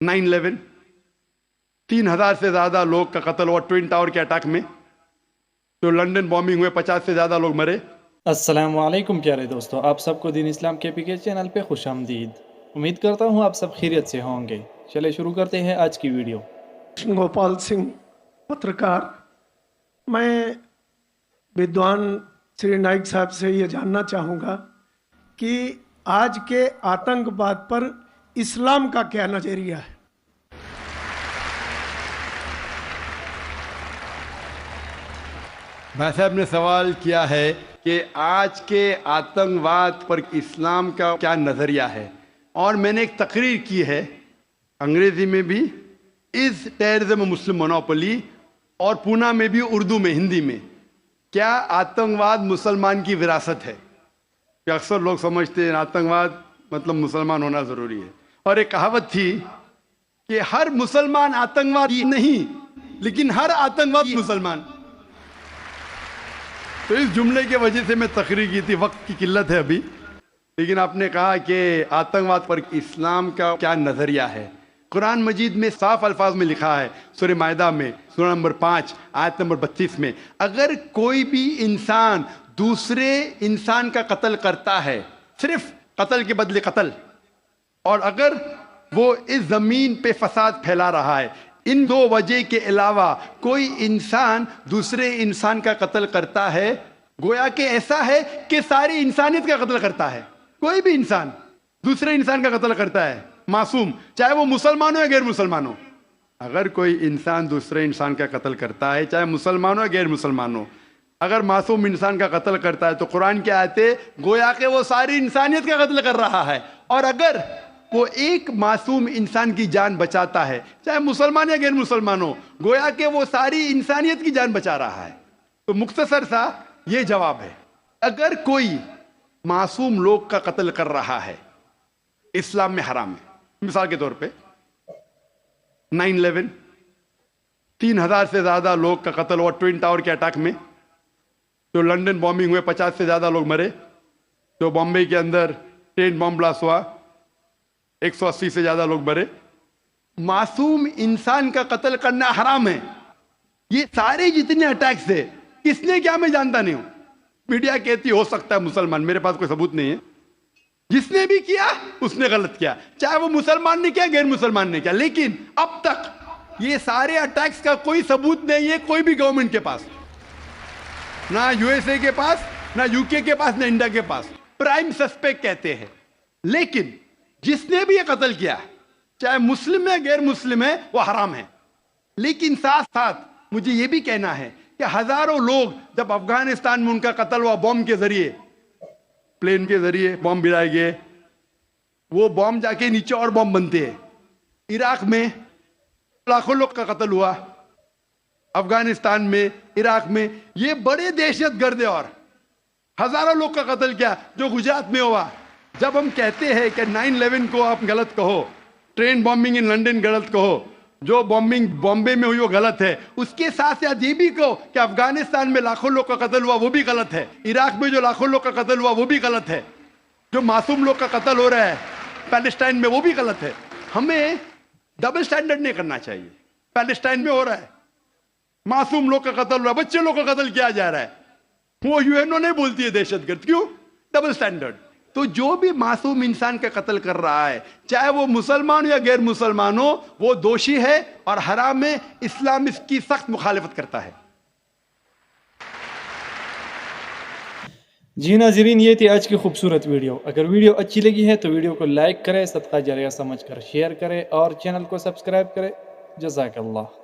9/11 3,000 से ज्यादा लोग का कत्ल हुआ ट्विन टावर के अटैक में। जो लंदन बॉम्बिंग हुए 50 से ज्यादा लोग मरे। अस्सलामुअलैकुम प्यारे दोस्तों, आप सबको दीन इस्लाम के पी के चैनल पे खुश आमदीद। उम्मीद करता हूँ आप सब खैरियत से होंगे। चले शुरू करते हैं आज की वीडियो। गोपाल सिंह पत्रकार। मैं विद्वान श्री नाइक साहब से ये जानना चाहूँगा कि आज के आतंकवाद पर इस्लाम का क्या नज़रिया है। भाई साहब ने सवाल किया है कि आज के आतंकवाद पर इस्लाम का क्या नज़रिया है, और मैंने एक तकरीर की है अंग्रेजी में भी, इज टेररिज्म मुस्लिम मोनोपोली, और पूना में भी उर्दू में, हिंदी में। क्या आतंकवाद मुसलमान की विरासत है? कि अक्सर लोग समझते हैं आतंकवाद मतलब मुसलमान होना ज़रूरी है, और एक कहावत थी कि हर मुसलमान आतंकवादी नहीं, लेकिन हर आतंकवाद मुसलमान। तो इस जुमले की वजह से मैं तकरीर की थी, वक्त की किल्लत है अभी, लेकिन आपने कहा कि आतंकवाद पर इस्लाम का क्या नज़रिया है। कुरान मजीद में साफ अल्फाज में लिखा है, सूरह मायदा में सूरह नंबर 5 आयत नंबर 32 में, अगर कोई भी इंसान दूसरे इंसान का कत्ल करता है, सिर्फ कत्ल के बदले कत्ल, और अगर वो इस जमीन पे फसाद फैला रहा है, इन दो वजह के अलावा कोई इंसान दूसरे इंसान का कत्ल करता है, गोया कि ऐसा है कि सारी इंसानियत का कत्ल करता है। कोई भी इंसान दूसरे इंसान का कत्ल करता है, मासूम, चाहे वो मुसलमान हो या गैर मुसलमान हो। अगर कोई इंसान दूसरे इंसान का कत्ल करता है, चाहे मुसलमान हो या गैर मुसलमान हो, अगर मासूम इंसान का कत्ल करता है, तो कुरान की आयतें गोया कि वो सारी इंसानियत का कत्ल कर रहा है। और अगर वो एक मासूम इंसान की जान बचाता है, चाहे मुसलमान या गैर मुसलमान हो, गोया कि वो सारी इंसानियत की जान बचा रहा है। तो मुख्तसर सा ये जवाब है, अगर कोई मासूम लोग का कत्ल कर रहा है, इस्लाम में हराम है। मिसाल के तौर पे 9/11 3,000 से ज्यादा लोग का कत्ल हुआ ट्विन टावर के अटैक में। जो लंदन बॉम्बिंग हुए 50 से ज्यादा लोग मरे। जो बॉम्बे के अंदर ट्रेन बॉम्ब ब्लास्ट हुआ, 180 से ज्यादा लोग मरे। मासूम इंसान का कत्ल करना हराम है। ये सारे जितने अटैक्स है, किसने क्या मैं जानता नहीं हूं। मीडिया कहती हो सकता है मुसलमान, मेरे पास कोई सबूत नहीं है। जिसने भी किया उसने गलत किया, चाहे वो मुसलमान ने किया गैर मुसलमान ने किया, लेकिन अब तक ये सारे अटैक्स का कोई सबूत नहीं है कोई भी गवर्नमेंट के पास, ना यूएसए के पास, ना यूके के पास, ना इंडिया के पास। प्राइम सस्पेक्ट कहते हैं। लेकिन जिसने भी ये कत्ल किया, चाहे मुस्लिम है गैर मुस्लिम है, वो हराम है। लेकिन साथ साथ मुझे ये भी कहना है कि हजारों लोग जब अफगानिस्तान में उनका कत्ल हुआ बॉम्ब के जरिए, प्लेन के जरिए बॉम्ब गिराए गए, वो बॉम्ब जाके नीचे और बॉम्ब बनते हैं। इराक में लाखों लोग का कत्ल हुआ, अफगानिस्तान में, इराक में, ये बड़े दहशतगर्द है। और हजारों लोग का कत्ल किया जो गुजरात में हुआ। जब हम कहते हैं कि 9/11 को आप गलत कहो, ट्रेन बॉम्बिंग इन लंदन गलत कहो, जो बॉम्बिंग बॉम्बे में हुई वो गलत है, उसके साथ साथ ये भी कहो कि अफगानिस्तान में लाखों लोग का कत्ल हुआ वो भी गलत है, इराक में जो लाखों लोग का कत्ल हुआ वो भी गलत है, जो मासूम लोग का कत्ल हो रहा है पैलेस्टाइन में वो भी गलत है। हमें डबल स्टैंडर्ड नहीं करना चाहिए। पैलेस्टाइन में हो रहा है, मासूम लोग का कत्ल हो रहा है, बच्चे लोग का कत्ल किया जा रहा है, वो यूएनओ नहीं बोलती है दहशतगर्द। क्यों? Double standard. तो जो भी मासूम इंसान का कत्ल कर रहा है, चाहे वो मुसलमान हो या गैर मुसलमान हो, वो दोषी है और हराम है। इस्लाम इसकी सख्त मुखालिफत करता है। जी नाज़रीन, ये थी आज की खूबसूरत वीडियो। अगर वीडियो अच्छी लगी है तो वीडियो को लाइक करें, सदका जारिया समझकर शेयर करें और चैनल को सब्सक्राइब करें। जज़ाकल्लाह।